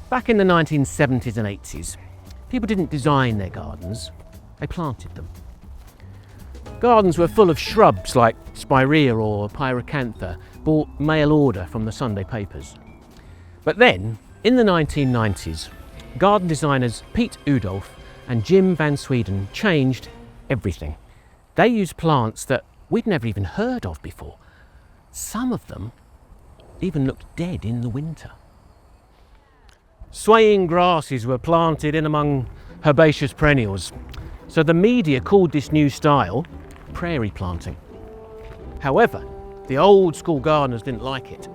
Back in the 1970s and 80s, people didn't design their gardens, they planted them. Gardens were full of shrubs like spirea or pyracantha, bought mail order from the Sunday papers. But then, in the 1990s, garden designers Piet Oudolf and Jim van Sweden changed everything. They used plants that we'd never even heard of before. Some of them even looked dead in the winter. Swaying grasses were planted in among herbaceous perennials, so the media called this new style prairie planting. However, the old school gardeners didn't like it.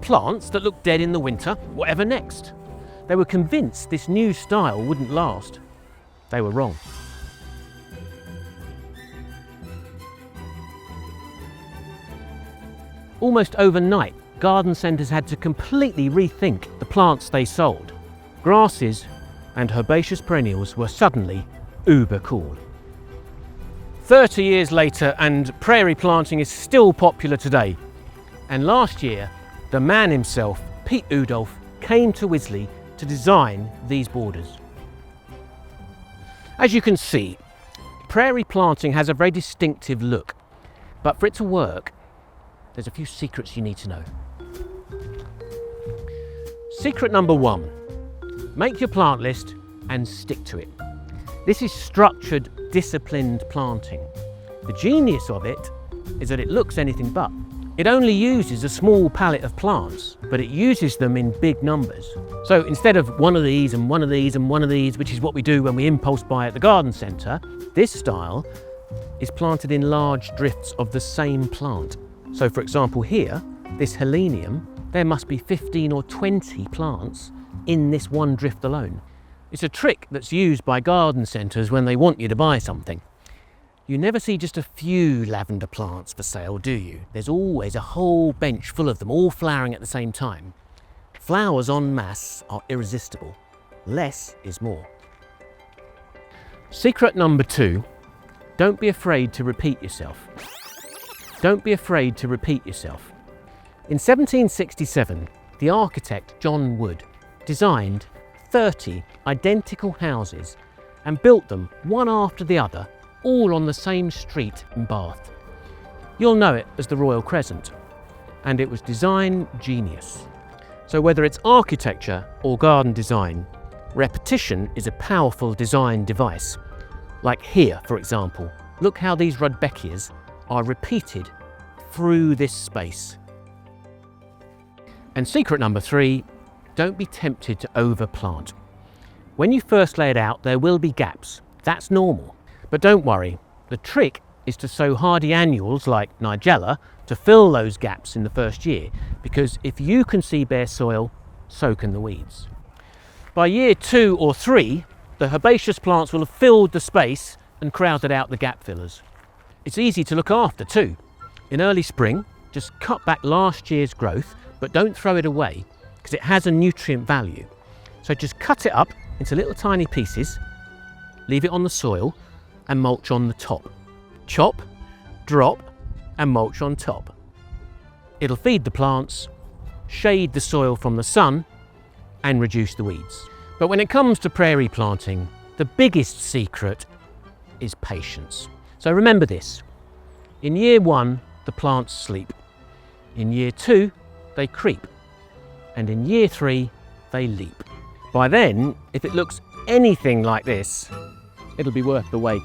Plants that looked dead in the winter, whatever next? They were convinced this new style wouldn't last. They were wrong. Almost overnight, garden centres had to completely rethink the plants they sold. Grasses and herbaceous perennials were suddenly uber cool. 30 years later, and prairie planting is still popular today. And last year, the man himself, Piet Oudolf, came to Wisley to design these borders. As you can see, prairie planting has a very distinctive look, but for it to work, there's a few secrets you need to know. Secret number 1, make your plant list and stick to it. This is structured, disciplined planting. The genius of it is that it looks anything but. It only uses a small palette of plants, but it uses them in big numbers. So instead of one of these and one of these and one of these, which is what we do when we impulse buy at the garden centre, this style is planted in large drifts of the same plant. So for example here, this Helenium, there must be 15 or 20 plants in this one drift alone. It's a trick that's used by garden centres when they want you to buy something. You never see just a few lavender plants for sale, do you? There's always a whole bench full of them, all flowering at the same time. Flowers en masse are irresistible. Less is more. Secret number 2, don't be afraid to repeat yourself. Don't be afraid to repeat yourself. In 1767, the architect John Wood designed 30 identical houses and built them one after the other, all on the same street in Bath. You'll know it as the Royal Crescent, and it was design genius. So whether it's architecture or garden design, repetition is a powerful design device. Like here, for example, look how these rudbeckias are repeated through this space. And secret number 3, don't be tempted to overplant. When you first lay it out, there will be gaps. That's normal. But don't worry, the trick is to sow hardy annuals like Nigella to fill those gaps in the first year, because if you can see bare soil, so can the weeds. By year 2 or 3, the herbaceous plants will have filled the space and crowded out the gap fillers. It's easy to look after too. In early spring, just cut back last year's growth, but don't throw it away because it has a nutrient value. So just cut it up into little tiny pieces, leave it on the soil and mulch on the top. Chop, drop and mulch on top. It'll feed the plants, shade the soil from the sun and reduce the weeds. But when it comes to prairie planting, the biggest secret is patience. So remember this, in year 1 the plants sleep, in year 2 they creep, and in year 3 they leap. By then, if it looks anything like this, it'll be worth the wait.